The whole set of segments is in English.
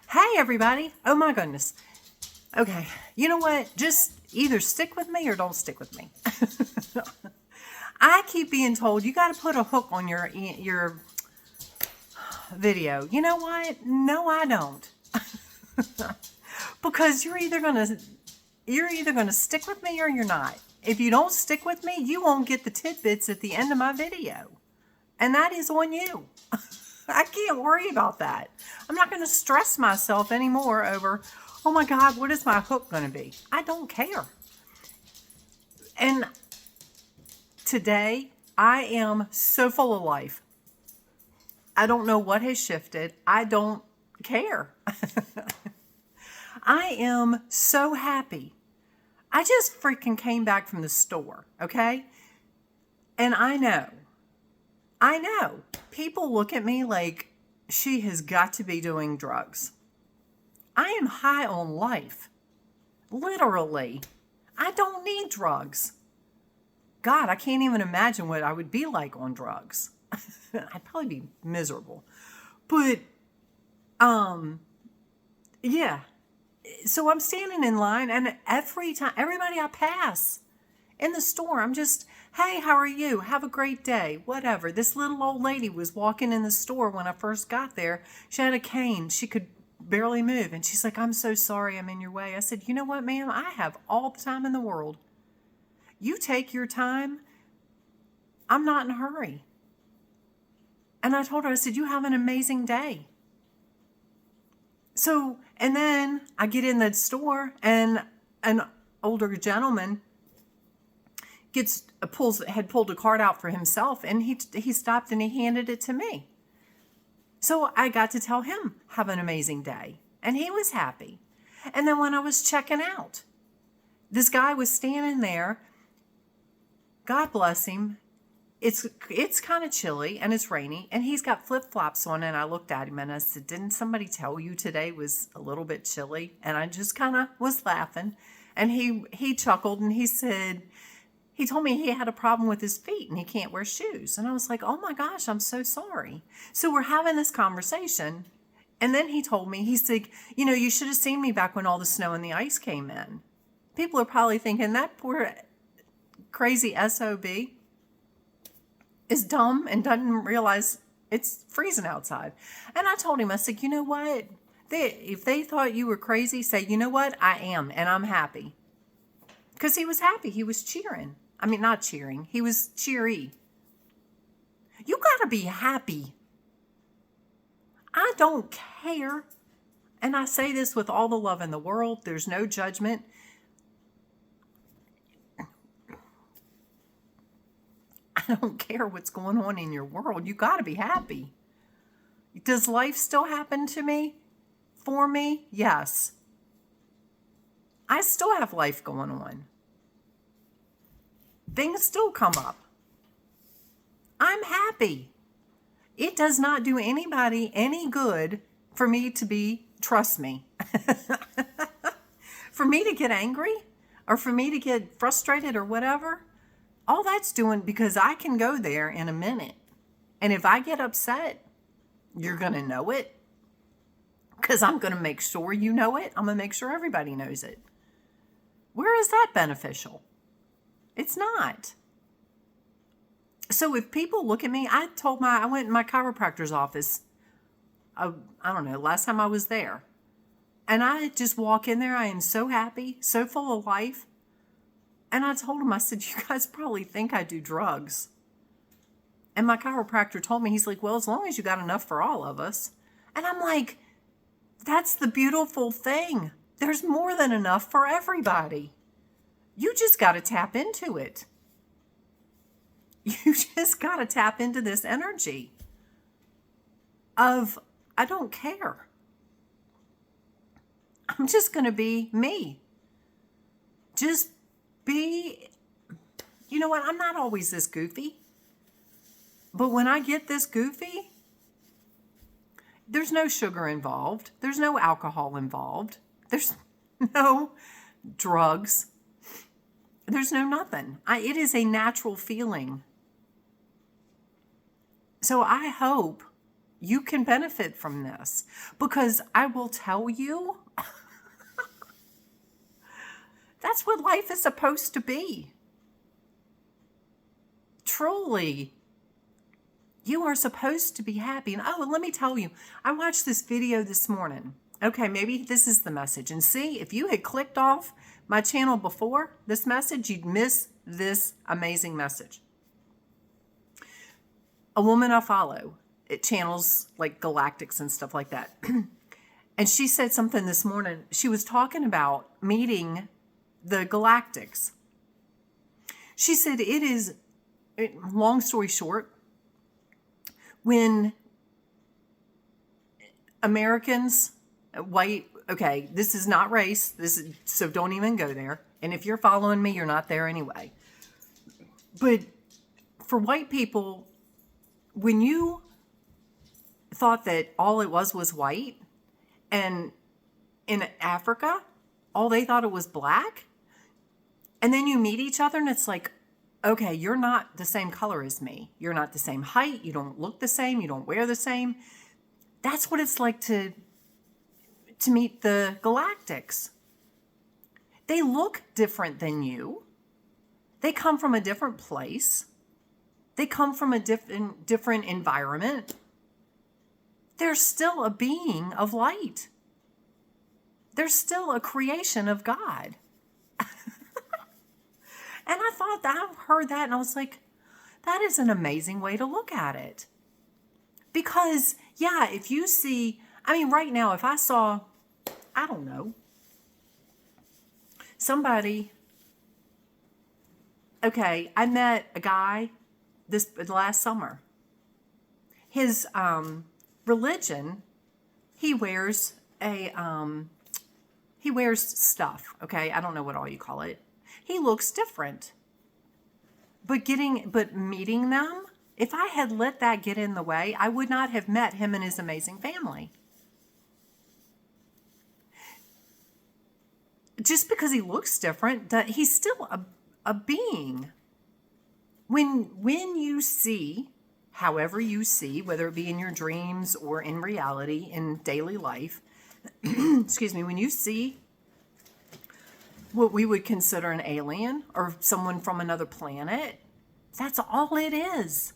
Hey, everybody. Oh, my goodness. Okay. You know what? Just either stick with me or don't stick with me. I keep being told you got to put a hook on your video. You know what? No, I don't. Because you're either going to stick with me or you're not. If you don't stick with me, you won't get the tidbits at the end of my video. And that is on you. I can't worry about that. I'm not going to stress myself anymore over, oh my God, what is my hook going to be? I don't care. And today, I am so full of life. I don't know what has shifted. I don't care. I am so happy. I just freaking came back from the store, okay? And I know. People look at me like she has got to be doing drugs. I am high on life. Literally. I don't need drugs. God, I can't even imagine what I would be like on drugs. I'd probably be miserable. But, yeah. So I'm standing in line, and every time, everybody I pass in the store, I'm just, hey, how are you? Have a great day. Whatever. This little old lady was walking in the store when I first got there. She had a cane. She could barely move. And she's like, I'm so sorry I'm in your way. I said, you know what, ma'am? I have all the time in the world. You take your time. I'm not in a hurry. And I told her, I said, you have an amazing day. So, and then I get in the store and an older gentleman had pulled a card out for himself, and he stopped and he handed it to me. So I got to tell him, have an amazing day. And he was happy. And then when I was checking out, this guy was standing there. God bless him. It's kind of chilly and it's rainy, and he's got flip-flops on, and I looked at him and I said, didn't somebody tell you today was a little bit chilly? And I just kind of was laughing. And he chuckled, and he said, he told me he had a problem with his feet and he can't wear shoes. And I was like, oh my gosh, I'm so sorry. So we're having this conversation. And then he told me, he's like, you know, you should have seen me back when all the snow and the ice came in. People are probably thinking that poor crazy SOB is dumb and doesn't realize it's freezing outside. And I told him, I said, you know what? If they thought you were crazy, say, you know what? I am, and I'm happy. Because he was happy. He was cheering. I mean, not cheering. He was cheery. You got to be happy. I don't care. And I say this with all the love in the world. There's no judgment. I don't care what's going on in your world. You got to be happy. Does life still happen to me? For me? Yes. I still have life going on. Things still come up. I'm happy. It does not do anybody any good for me to be, trust me, for me to get angry or for me to get frustrated or whatever. All that's doing, because I can go there in a minute. And if I get upset, you're going to know it. Because I'm going to make sure you know it. I'm going to make sure everybody knows it. Where is that beneficial? It's not. So if people look at me, I went in my chiropractor's office, I don't know, last time I was there. And I just walk in there. I am so happy, so full of life. And I told him, I said, you guys probably think I do drugs. And my chiropractor told me, he's like, well, as long as you got enough for all of us. And I'm like, that's the beautiful thing. There's more than enough for everybody. You just got to tap into it. You just got to tap into this energy of, I don't care. I'm just going to be me. Just be, you know what? I'm not always this goofy. But when I get this goofy, there's no sugar involved. There's no alcohol involved. There's no drugs. There's no nothing. It is a natural feeling. So I hope you can benefit from this. Because I will tell you, that's what life is supposed to be. Truly. You are supposed to be happy. And let me tell you, I watched this video this morning. Okay, maybe this is the message. And see, if you had clicked off my channel before this message, you'd miss this amazing message. A woman I follow, it channels like galactics and stuff like that. And she said something this morning. She was talking about meeting the galactics. She said it is, long story short, when Americans, white, okay, this is not race, so don't even go there. And if you're following me, you're not there anyway. But for white people, when you thought that all it was white, and in Africa, all they thought it was black, and then you meet each other and it's like, okay, you're not the same color as me. You're not the same height. You don't look the same. You don't wear the same. That's what it's like to meet the galactics. They look different than you. They come from a different place. They come from a different environment. They're still a being of light. They're still a creation of God. And I thought that I heard that and I was like, that is an amazing way to look at it. Because, yeah, if you see, I mean, right now, if I saw, I don't know, somebody, okay, I met a guy this last summer. His religion, he wears stuff, okay? I don't know what all you call it. He looks different. But meeting them, if I had let that get in the way, I would not have met him and his amazing family. Just because he looks different, that he's still a being. When you see, however you see, whether it be in your dreams or in reality, in daily life, excuse me, when you see what we would consider an alien or someone from another planet, that's all it is.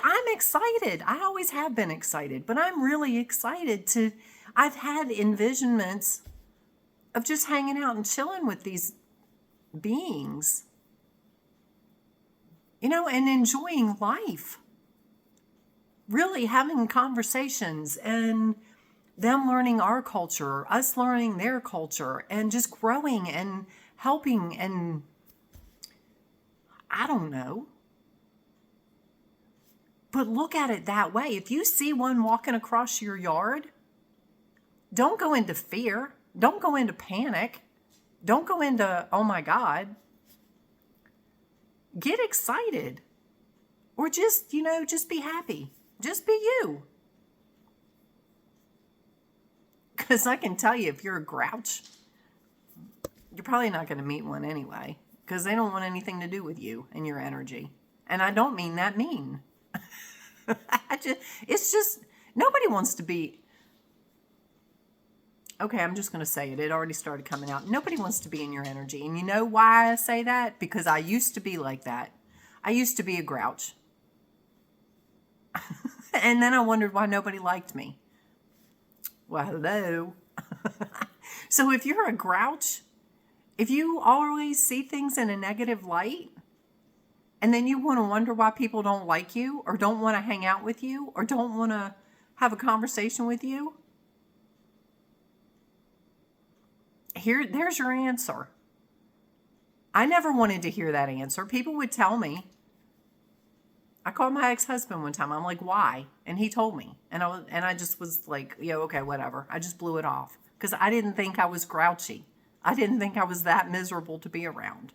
I'm excited. I always have been excited, but I'm really excited I've had envisionments of just hanging out and chilling with these beings, and enjoying life. Really having conversations and them learning our culture, us learning their culture, and just growing and helping, and I don't know. But look at it that way. If you see one walking across your yard, don't go into fear. Don't go into panic. Don't go into, oh my God. Get excited. Or just be happy. Just be you. Because I can tell you, if you're a grouch, you're probably not going to meet one anyway. Because they don't want anything to do with you and your energy. And I don't mean that mean. It's just, nobody wants to be, okay, I'm just going to say it. It already started coming out. Nobody wants to be in your energy. And you know why I say that? Because I used to be like that. I used to be a grouch. And then I wondered why nobody liked me. Well, hello. So if you're a grouch, if you always see things in a negative light, and then you want to wonder why people don't like you, or don't want to hang out with you, or don't want to have a conversation with you, there's your answer. I never wanted to hear that answer. People would tell me. I called my ex-husband one time. I'm like, why? And he told me. And I just was like, yeah, okay, whatever. I just blew it off. Because I didn't think I was grouchy. I didn't think I was that miserable to be around.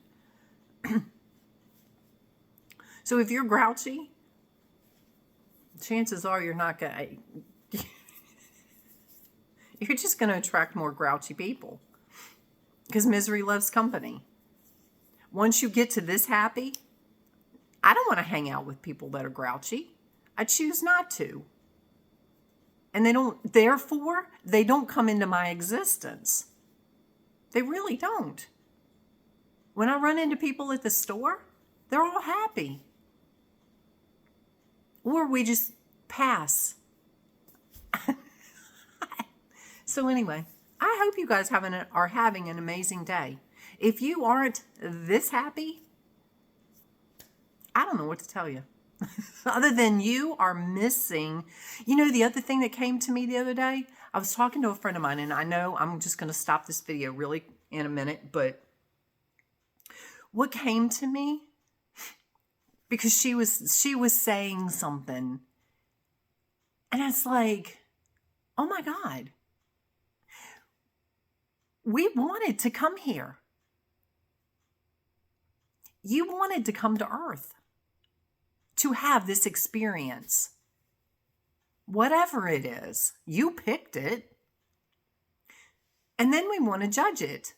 So if you're grouchy, chances are you're not going to... You're just going to attract more grouchy people. Because misery loves company. Once you get to this happy, I don't want to hang out with people that are grouchy. I choose not to. And therefore, they don't come into my existence. They really don't. When I run into people at the store, they're all happy. Or we just pass. So anyway, I hope you guys are having an amazing day. If you aren't this happy, I don't know what to tell you. Other than you are missing. You know, the other thing that came to me the other day, I was talking to a friend of mine, and I know I'm just going to stop this video really in a minute, but what came to me, because she was saying something, and it's like, oh my God, we wanted to come here. You wanted to come to Earth to have this experience. Whatever it is, you picked it. And then we want to judge it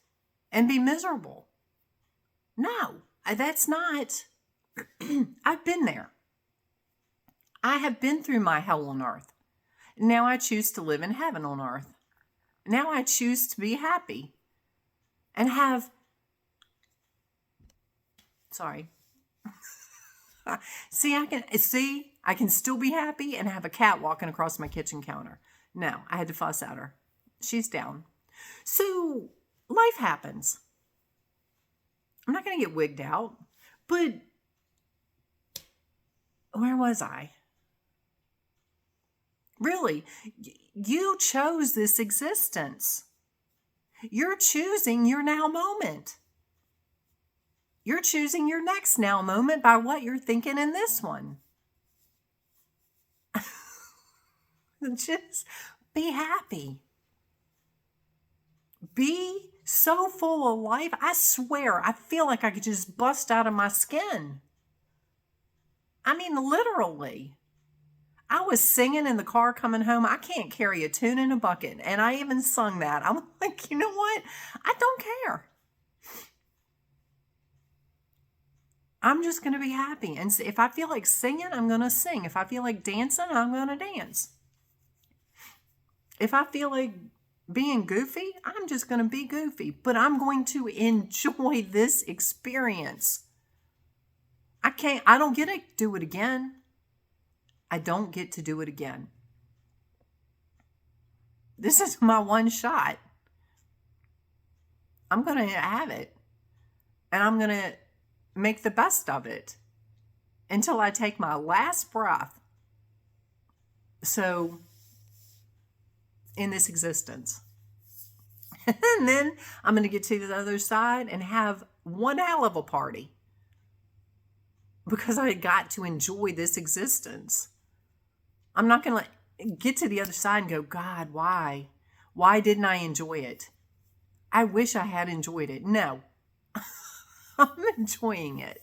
and be miserable. No, that's not. I've been there. I have been through my hell on earth. Now I choose to live in heaven on earth. Now I choose to be happy and have, sorry. I can still be happy and have a cat walking across my kitchen counter. No, I had to fuss at her. She's down. So life happens. I'm not going to get wigged out, but where was I? Really, you chose this existence. You're choosing your now moment. You're choosing your next now moment by what you're thinking in this one. Just be happy. Be so full of life. I swear, I feel like I could just bust out of my skin. I mean, literally. I was singing in the car coming home. I can't carry a tune in a bucket. And I even sung that. I'm like, you know what? I don't care. I'm just going to be happy. And if I feel like singing, I'm going to sing. If I feel like dancing, I'm going to dance. If I feel like being goofy, I'm just going to be goofy. But I'm going to enjoy this experience. I don't get to do it again. I don't get to do it again. This is my one shot. I'm going to have it. And I'm going to make the best of it until I take my last breath. So, in this existence. And then I'm going to get to the other side and have one hell of a party. Because I got to enjoy this existence. I'm not going to get to the other side and go, God, why? Why didn't I enjoy it? I wish I had enjoyed it. No. I'm enjoying it.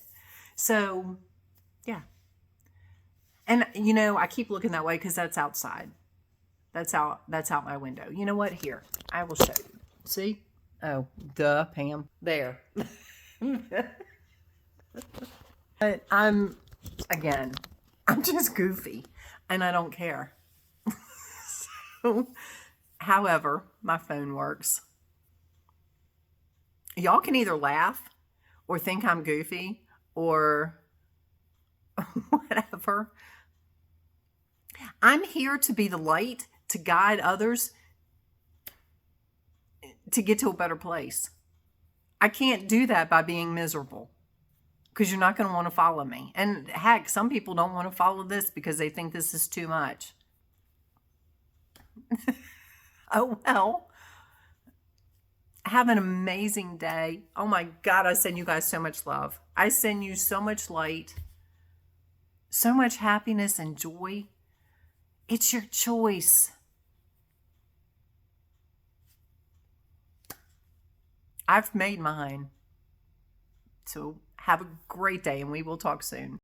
So, yeah. And, you know, I keep looking that way because that's outside. That's out my window. You know what? Here, I will show you. See? Oh, duh, Pam. There. But I'm just goofy. And I don't care. So, however, my phone works. Y'all can either laugh or think I'm goofy or whatever. I'm here to be the light, to guide others to get to a better place. I can't do that by being miserable. Because you're not going to want to follow me. And heck, some people don't want to follow this because they think this is too much. Oh, well. Have an amazing day. Oh my God, I send you guys so much love. I send you so much light, so much happiness and joy. It's your choice. I've made mine. So have a great day and we will talk soon.